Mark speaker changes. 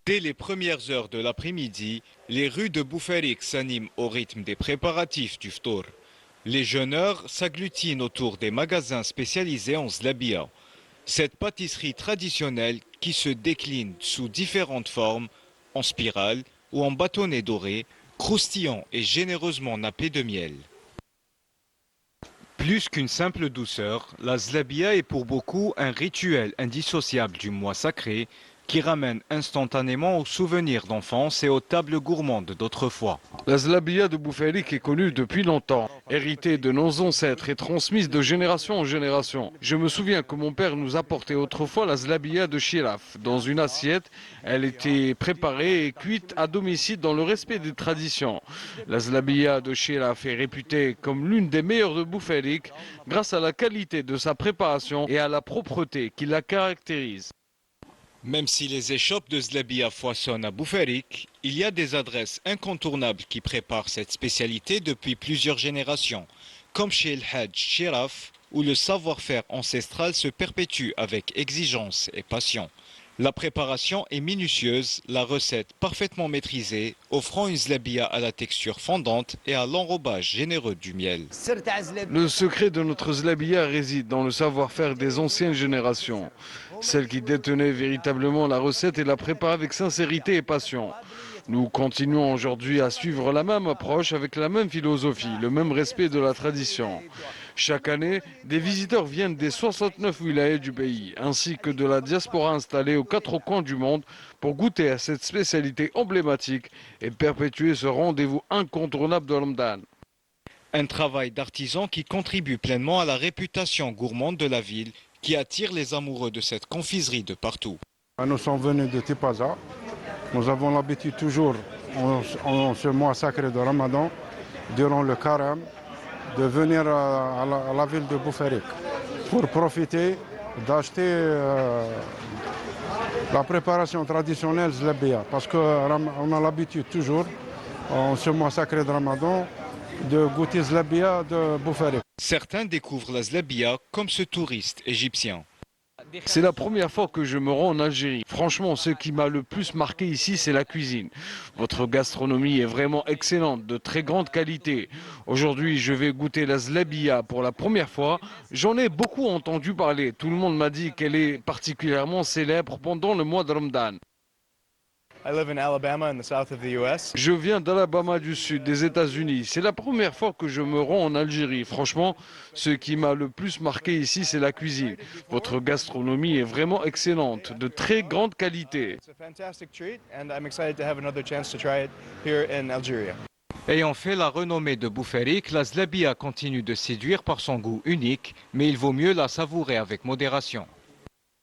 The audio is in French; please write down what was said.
Speaker 1: Dès les premières heures de l'après-midi, les rues de Boufarik s'animent au rythme des préparatifs du ftour. Les jeûneurs s'agglutinent autour des magasins spécialisés en zlabia. Cette pâtisserie traditionnelle qui se décline sous différentes formes, en spirale ou en bâtonnet doré, croustillant et généreusement nappé de miel. Plus qu'une simple douceur, la zlabia est pour beaucoup un rituel indissociable du mois sacré qui ramène instantanément aux souvenirs d'enfance et aux tables gourmandes d'autrefois.
Speaker 2: La zlabia de Boufarik est connue depuis longtemps, héritée de nos ancêtres et transmise de génération en génération. Je me souviens que mon père nous apportait autrefois la zlabia de Chiraf. Dans une assiette, elle était préparée et cuite à domicile dans le respect des traditions. La zlabia de Chiraf est réputée comme l'une des meilleures de Boufarik grâce à la qualité de sa préparation et à la propreté qui la caractérise.
Speaker 1: Même si les échoppes de zlabia foisonnent à Boufarik, il y a des adresses incontournables qui préparent cette spécialité depuis plusieurs générations, comme chez El Hadj Chiraf, où le savoir-faire ancestral se perpétue avec exigence et passion. La préparation est minutieuse, la recette parfaitement maîtrisée, offrant une zlabia à la texture fondante et à l'enrobage généreux du miel.
Speaker 2: Le secret de notre zlabia réside dans le savoir-faire des anciennes générations. Celles qui détenaient véritablement la recette et la préparaient avec sincérité et passion. Nous continuons aujourd'hui à suivre la même approche avec la même philosophie, le même respect de la tradition. Chaque année, des visiteurs viennent des 69 wilayas du pays, ainsi que de la diaspora installée aux quatre coins du monde pour goûter à cette spécialité emblématique et perpétuer ce rendez-vous incontournable de Ramadan.
Speaker 1: Un travail d'artisan qui contribue pleinement à la réputation gourmande de la ville, qui attire les amoureux de cette confiserie de partout.
Speaker 3: Nous sommes venus de Tipaza. Nous avons l'habitude toujours, en ce mois sacré de Ramadan, durant le carême, de venir à la ville de Boufarik pour profiter d'acheter la préparation traditionnelle zlabia. Parce qu'on a l'habitude toujours, en ce mois sacré de Ramadan, de goûter zlabia de Boufarik.
Speaker 1: Certains découvrent la zlabia comme ce touriste égyptien.
Speaker 2: C'est la première fois que je me rends en Algérie. Franchement, ce qui m'a le plus marqué ici, c'est la cuisine. Votre gastronomie est vraiment excellente, de très grande qualité. Aujourd'hui, je vais goûter la zlabia pour la première fois. J'en ai beaucoup entendu parler. Tout le monde m'a dit qu'elle est particulièrement célèbre pendant le mois de Ramadan. Je viens d'Alabama du Sud, des États-Unis. C'est la première fois que je me rends en Algérie. Franchement, ce qui m'a le plus marqué ici, c'est la cuisine. Votre gastronomie est vraiment excellente, de très grande qualité.
Speaker 1: Ayant fait la renommée de Boufarik, la zlabia continue de séduire par son goût unique, mais il vaut mieux la savourer avec modération.